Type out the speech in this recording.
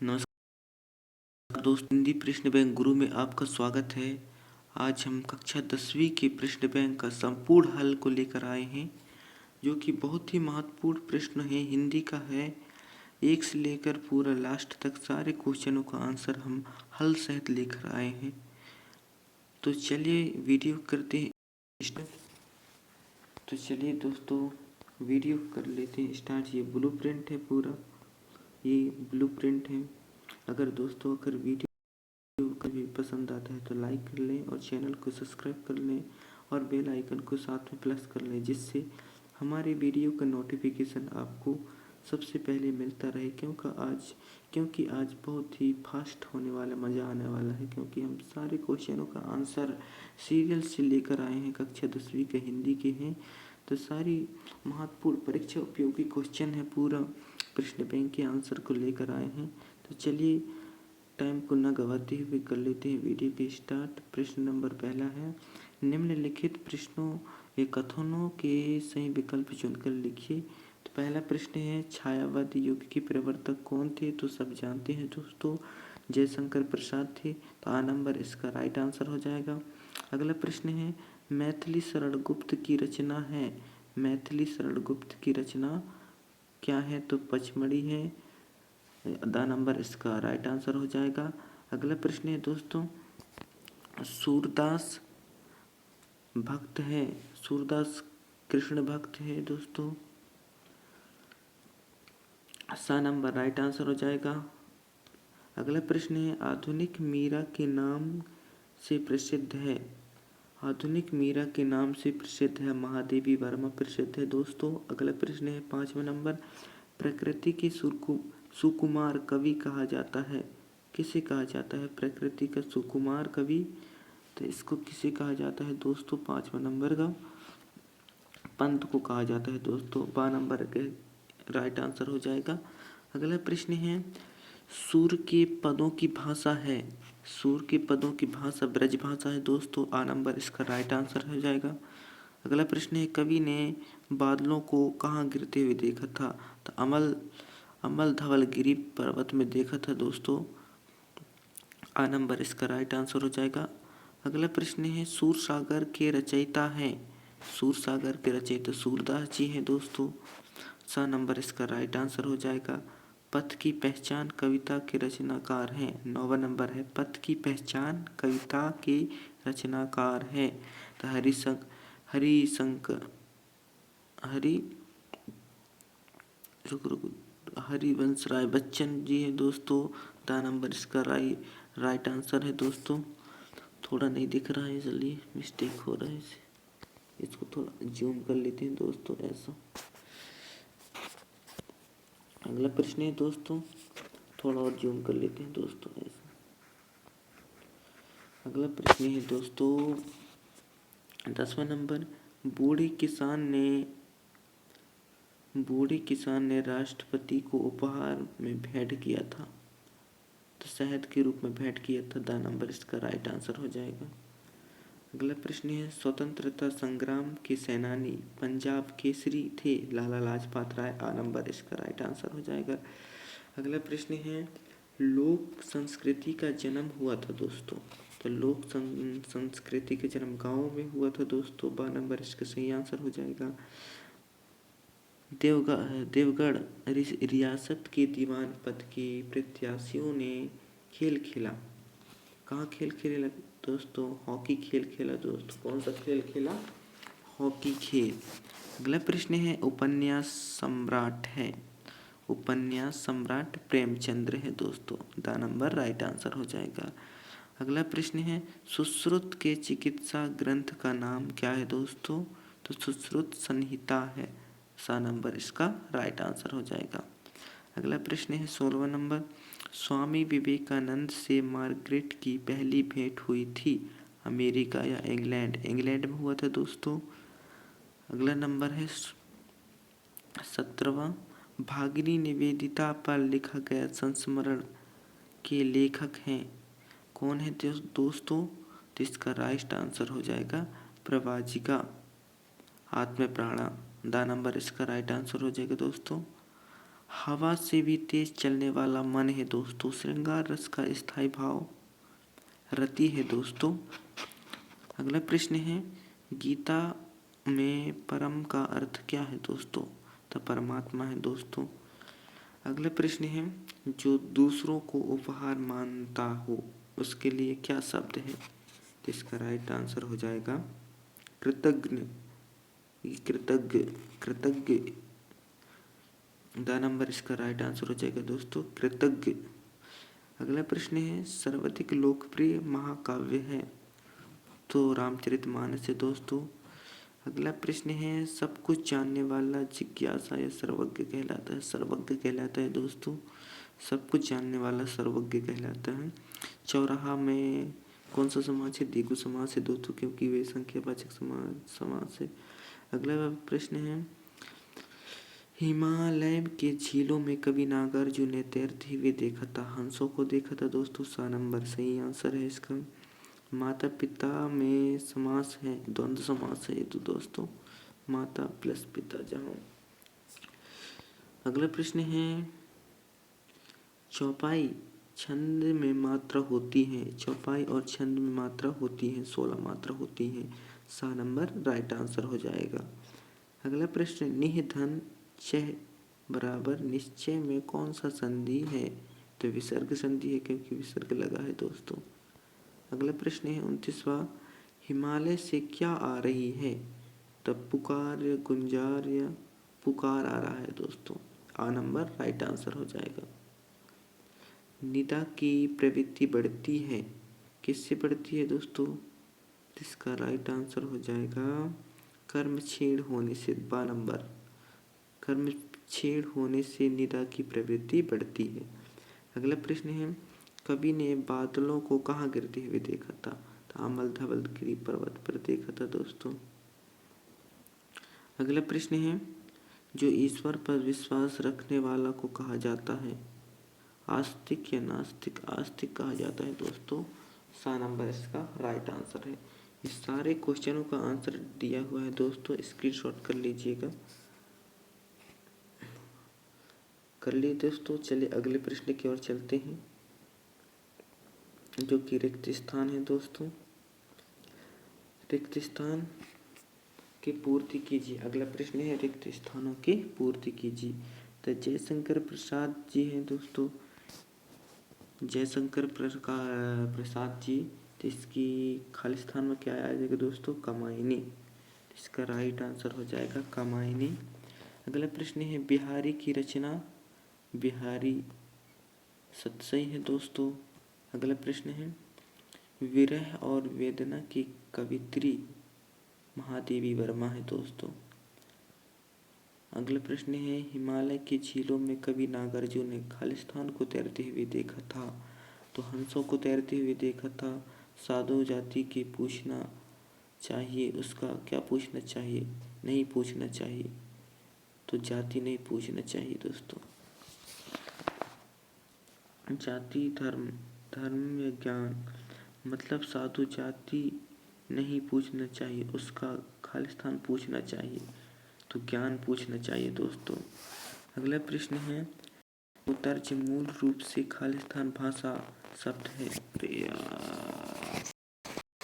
नमस्कार दोस्तों, हिंदी प्रश्न बैंक गुरु में आपका स्वागत है। आज हम कक्षा 10वीं के प्रश्न बैंक का संपूर्ण हल को लेकर आए हैं, जो कि बहुत ही महत्वपूर्ण प्रश्न है। हिंदी का है। 1 से लेकर पूरा लास्ट तक सारे क्वेश्चनों का आंसर हम हल सहित लेकर आए हैं। तो चलिए वीडियो करते हैं स्टार्ट। तो चलिए दोस्तों वीडियो कर लेते हैं स्टार्ट। ये ब्लूप्रिंट है, पूरा ये ब्लूप्रिंट है। अगर वीडियो कभी पसंद आता है तो लाइक कर लें और चैनल को सब्सक्राइब कर लें और बेल आइकन को साथ में प्रेस कर लें, जिससे हमारे वीडियो का नोटिफिकेशन आपको सबसे पहले मिलता रहे। क्योंकि आज बहुत ही फास्ट होने वाला, मज़ा आने वाला है, क्योंकि हम सारे क्वेश्चनों का आंसर सीरियल से लेकर आए हैं। कक्षा 10वीं के हिंदी के हैं, तो सारी महत्वपूर्ण परीक्षा उपयोगी क्वेश्चन है, पूरा प्रश्न बैंक के आंसर को लेकर आए हैं। तो चलिए टाइम को न गवाते हुए कर लेते हैं वीडियो के स्टार्ट। प्रश्न नंबर पहला है, निम्नलिखित प्रश्नों या कथनों के सही विकल्प चुनकर लिखिए। तो पहला प्रश्न है, छायावाद युग के प्रवर्तक कौन थे? तो सब जानते हैं दोस्तों, जयशंकर प्रसाद थे। तो आ नंबर इसका राइट आंसर हो जाएगा। अगला प्रश्न है, मैथिली शरण गुप्त की रचना है। मैथिली शरण गुप्त की रचना क्या है? तो पचमढ़ी है। दा नंबर इसका राइट आंसर हो जाएगा। अगला प्रश्न है दोस्तों, सूरदास भक्त है। सूरदास कृष्ण भक्त है दोस्तों। सा नंबर राइट आंसर हो जाएगा। अगला प्रश्न है, आधुनिक मीरा के नाम से प्रसिद्ध है। आधुनिक मीरा के नाम से प्रसिद्ध है महादेवी वर्मा प्रसिद्ध है दोस्तों। अगला प्रश्न है 5वां नंबर, प्रकृति के सुकुमार कवि कहा जाता है। किसे कहा जाता है प्रकृति का सुकुमार कवि? तो इसको किसे कहा जाता है दोस्तों? 5वां नंबर का पंत को कहा जाता है दोस्तों। 12 नंबर के राइट आंसर हो जाएगा। अगला प्रश्न है, सूर के पदों की भाषा है। सूर के पदों की भाषा ब्रज भाषा है दोस्तों। आ नंबर इसका राइट आंसर हो जाएगा। अगला प्रश्न है, कवि ने बादलों को कहाँ गिरते हुए देखा था? तो अमल धवलगिरी पर्वत में देखा था दोस्तों। आ नंबर इसका राइट आंसर हो जाएगा। अगला प्रश्न है, सूरसागर के रचयिता हैं। सूरसागर के रचयिता सूरदास जी हैं दोस्तों। सा नंबर इसका राइट आंसर हो जाएगा। पथ की पहचान कविता के रचनाकार हैं। 9वां नंबर है, पथ की पहचान कविता के रचनाकार हैं। तो हरिवंश राय बच्चन जी हैं दोस्तों। दा नंबर इसका राइट आंसर है दोस्तों। थोड़ा नहीं दिख रहा है इसलिए मिस्टेक हो रहा है, इसको थोड़ा जूम कर लेते हैं दोस्तों ऐसा। अगला प्रश्न है दोस्तों, थोड़ा और जूम कर लेते हैं दोस्तों ऐसा। अगला प्रश्न है दोस्तों 10वां नंबर, बूढ़े किसान ने राष्ट्रपति को उपहार में भेंट किया था। तो शहद के रूप में भेंट किया था। दा नंबर इसका राइट आंसर हो जाएगा। अगला प्रश्न है, स्वतंत्रता संग्राम के सेनानी पंजाब केसरी थे लाला लाजपत राय। आ नंबर इसका राइट आंसर हो जाएगा। अगला प्रश्न है, लोक संस्कृति का जन्म हुआ था दोस्तों। तो लोक संस्कृति का जन्म गाँव में हुआ था दोस्तों। 12 नंबर इसका सही आंसर हो जाएगा। देवगढ़ रियासत के दीवान पद के प्रत्याशियों ने खेल खेला। कहाँ खेल खेला दोस्तों? हॉकी खेल खेला दोस्तों। कौन सा खेल खेला? हॉकी खेल। अगला प्रश्न है, उपन्यास सम्राट है। उपन्यास सम्राट प्रेमचंद्र है दोस्तों। दा नंबर राइट आंसर हो जाएगा। अगला प्रश्न है, सुश्रुत के चिकित्सा ग्रंथ का नाम क्या है दोस्तों? तो सुश्रुत संहिता है। सा नंबर इसका राइट आंसर हो जाएगा। अगला प्रश्न है 16वां नंबर, स्वामी विवेकानंद से मार्गरेट की पहली भेंट हुई थी अमेरिका या इंग्लैंड? इंग्लैंड में हुआ था दोस्तों। अगला नंबर है 17वां, भागिनी निवेदिता पर लिखा गया संस्मरण के लेखक हैं। कौन है दोस्तों? तो इसका राइट आंसर हो जाएगा प्रवाजिका आत्मप्राणा। दा नंबर इसका राइट आंसर हो जाएगा दोस्तों। हवा से भी तेज चलने वाला मन है दोस्तों। श्रृंगार रस का स्थायी भाव रति है दोस्तों। अगला प्रश्न है, गीता में परम का अर्थ क्या है दोस्तों? तो परमात्मा है दोस्तों। अगला प्रश्न है, जो दूसरों को उपहार मानता हो उसके लिए क्या शब्द है? तो इसका राइट आंसर हो जाएगा कृतज्ञ। कृतज्ञ कृतज्ञ द नंबर इसका राइट आंसर हो जाएगा दोस्तों, कृतज्ञ। अगला प्रश्न है, सर्वाधिक लोकप्रिय महाकाव्य है? तो रामचरितमानस है दोस्तों। अगला प्रश्न है, सब कुछ जानने वाला जिज्ञासा या सर्वज्ञ कहलाता है? सर्वज्ञ कहलाता है दोस्तों। सब कुछ जानने वाला सर्वज्ञ कहलाता है। चौराहा में कौन सा समास है? द्विगु समास है दोस्तों, क्योंकि वे संख्यावाचक समास है। अगला प्रश्न है, हिमालय के झीलों में कवि नागार्जुन ने तैरते हुए देखा था, हंसों को देखा था दोस्तों। 7 नंबर सही आंसर है इसका। माता पिता में समास है, द्वंद्व समास है तो दोस्तों, माता प्लस पिता जहाँ। अगला प्रश्न है, चौपाई छंद में मात्रा होती है? चौपाई और छंद में मात्रा होती है, 16 मात्रा होती है। 7 नंबर राइट आंसर हो जाएगा। अगला प्रश्न, निह धन चह बराबर निश्चय में कौन सा संधि है? तो विसर्ग संधि है, क्योंकि विसर्ग लगा है दोस्तों। अगला प्रश्न है 29वां, हिमालय से क्या आ रही है? तब पुकार या गुंजार या पुकार आ रहा है दोस्तों। आ नंबर राइट आंसर हो जाएगा। निदा की प्रवृत्ति बढ़ती है, किससे बढ़ती है दोस्तों? इसका राइट आंसर हो जाएगा कर्म छेड़ होने से। 12 नंबर, कर्म छेड़ होने से निदा की प्रवृत्ति बढ़ती है। अगला प्रश्न है, कवि ने बादलों को कहाँ गिरते हुए देखा था? तो अमल धवलगिरी पर्वत पर देखा था दोस्तों। अगला प्रश्न है, जो ईश्वर पर विश्वास रखने वाला को कहा जाता है? आस्तिक या नास्तिक? आस्तिक कहा जाता है दोस्तों। 7 नंबर इसका राइट आंसर है। इस सारे क्वेश्चनों का आंसर दिया हुआ है दोस्तों, स्क्रीनशॉट कर लीजिएगा। कर लिए दोस्तों। चलिए अगले प्रश्न की ओर चलते हैं, जो कि रिक्त स्थान है दोस्तों। रिक्त स्थान की पूर्ति कीजिए। अगला प्रश्न है, रिक्त स्थानों की पूर्ति कीजिए। तो जयशंकर प्रसाद जी हैं दोस्तों, जयशंकर प्रसाद जी। तो इसकी खाली स्थान में क्या आ जाएगा दोस्तों? कामायनी। इसका राइट आंसर हो जाएगा कामायनी। अगला प्रश्न है, बिहारी की रचना? बिहारी सतसई है दोस्तों। अगला प्रश्न है, विरह और वेदना की कवित्री? महादेवी वर्मा है दोस्तों। अगला प्रश्न है, हिमालय की झीलों में कवि नागार्जुन ने खालिस्तान को तैरते हुए देखा था? तो हंसों को तैरते हुए देखा था। साधु जाति की पूछना चाहिए, उसका क्या पूछना चाहिए? नहीं पूछना चाहिए, तो जाति नहीं पूछना चाहिए दोस्तों। जाति धर्म या ज्ञान, मतलब साधु जाति नहीं पूछना चाहिए, उसका खालिस्तान पूछना चाहिए, तो ज्ञान पूछना चाहिए दोस्तों। अगला प्रश्न है, तर्ज मूल रूप से खालिस्तान भाषा शब्द है।